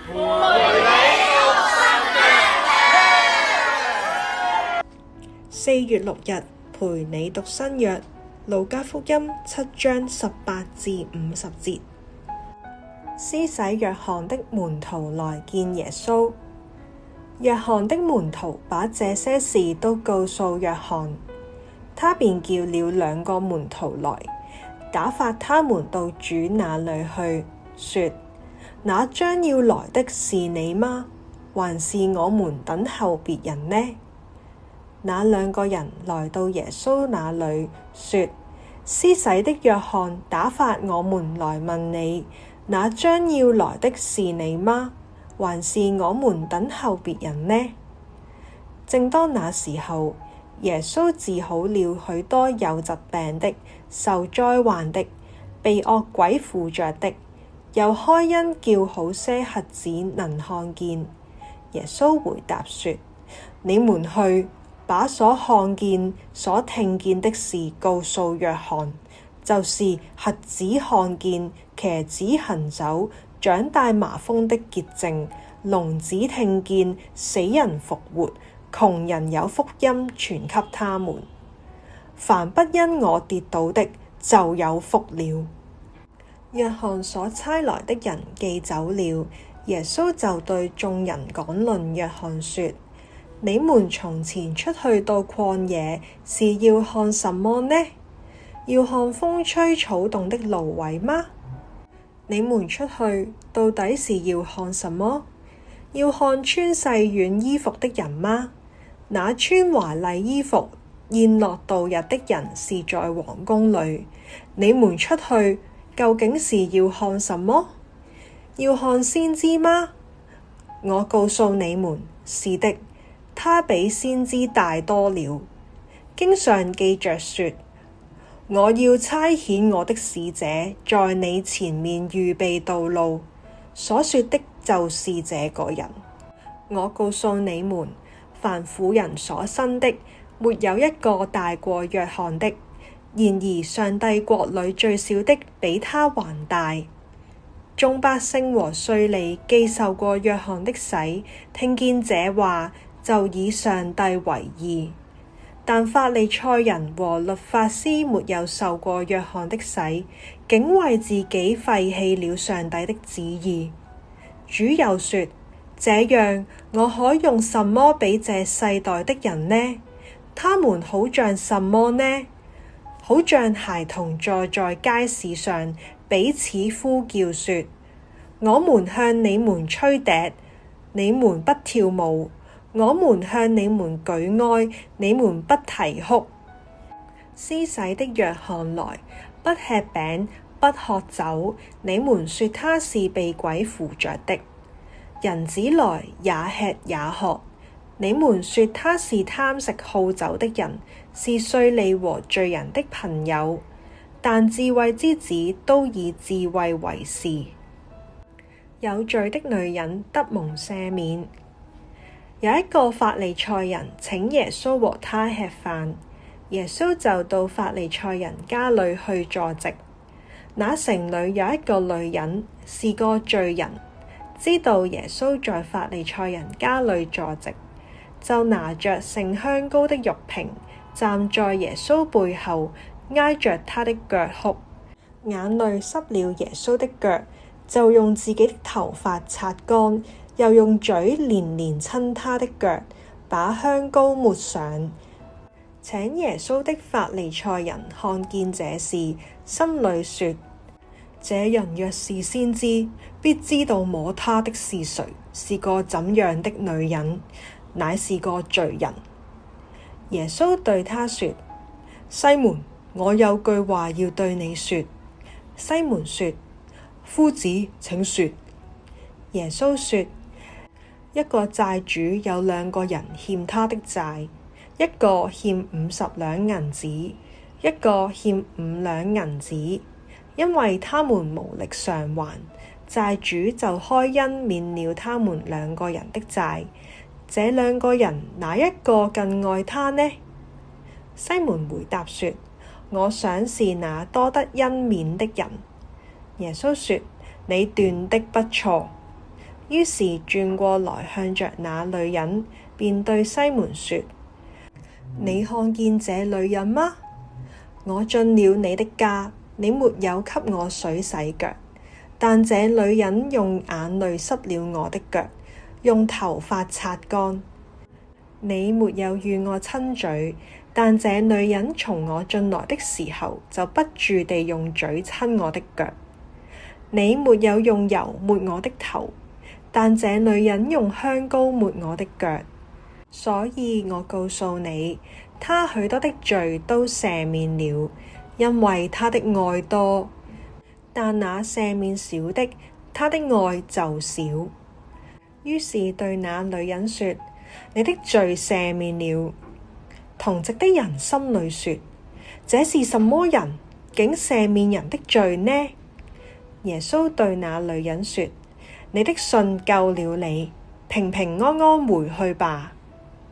陪你讀新約。4月6日陪你讀新約，路加福音7章18至50節。施洗約翰的門徒來見耶穌。約翰的門徒把這些事都告訴約翰，他便叫了2個門徒來，打發他們到主那裡去，說：那將要來的是你嗎？還是我們等候別人呢？那2個人來到耶穌那裡，說：施洗的約翰打發我們來問你，那將要來的是你嗎？還是我們等候別人呢？正當那時候，耶穌治好了許多有疾病的、受災患的、被惡鬼附着的，又開恩叫好些瞎子能看見。耶穌回答說：你們去，把所看見、所聽見的事告訴約翰，就是瞎子看見、瘸子行走、長大麻風的潔淨，聾子聽見、死人復活，窮人有福音傳給他們。凡不因我跌倒的，就有福了。約翰所差來的人既走了，耶穌就對眾人講論約翰說：你們從前出去到曠野，是要看什麼呢？要看風吹草動的蘆葦嗎？你們出去到底是要看什麼？要看穿細軟衣服的人嗎？那穿華麗衣服宴樂度日的人是在皇宮裡。你們出去究竟是要看什麼？要看先知嗎？我告訴你們，是的，他比先知大多了。經上記着說：我要差遣我的使者在你前面預備道路。所說的就是這個人。我告訴你們，凡婦人所生的，沒有一個大過約翰的。然而上帝國裡最小的比他還大。眾百姓和稅吏既受過約翰的洗，聽見這話，就以上帝為義。但法利賽人和律法師沒有受過約翰的洗，竟為自己廢棄了上帝的旨意。主又說：這樣，我可用什麼比這世代的人呢？他們好像什麼呢？好像孩童坐在街市上，彼此呼叫說：我們向你們吹笛，你們不跳舞；我們向你們舉哀，你們不啼哭。施洗的約翰來，不吃餅，不喝酒，你們說他是被鬼附着的。人子來，也吃也喝，你們說他是貪食好酒的人，是稅吏和罪人的朋友。但智慧之子都以智慧為是。有罪的女人得蒙赦免。有一個法利賽人請耶穌和他吃飯，耶穌就到法利賽人家裡去坐席。那城裡有一個女人，是個罪人，知道耶穌在法利賽人家裡坐席，就拿着盛香膏的玉瓶，站在耶穌背後，挨着他的腳哭，眼淚濕了耶穌的腳，就用自己的頭髮擦乾，又用嘴連連親他的腳，把香膏抹上。請耶穌的法利賽人看見這事，心裡說：這人若是先知，必知道摸他的是誰，是個怎樣的女人，乃是個罪人。耶穌對他說：西門，我有句話要對你說。西門說：夫子，請說。耶穌說：一個債主有2個人欠他的債，一個欠50兩銀子，一個欠5兩銀子。因為他們無力償還，債主就開恩免了他們2個人的債。這2個人哪一個更愛他呢？西門回答說：我想是那多得恩免的人。耶穌說：你斷的不錯。於是轉過來向着那女人，便對西門說：你看見這女人嗎？我進了你的家，你沒有給我水洗腳，但這女人用眼淚濕了我的腳，用頭髮擦乾。你沒有與我親嘴，但這女人從我進來的時候就不住地用嘴親我的腳。你沒有用油抹我的頭，但這女人用香膏抹我的腳。所以我告訴你，她許多的罪都赦免了，因為她的愛多；但那赦免少的，她的愛就少。於是對那女人說：你的罪赦免了。同席的人心裡說：這是什麼人，竟赦免人的罪呢？耶穌對那女人說：你的信救了你，平平安安回去吧。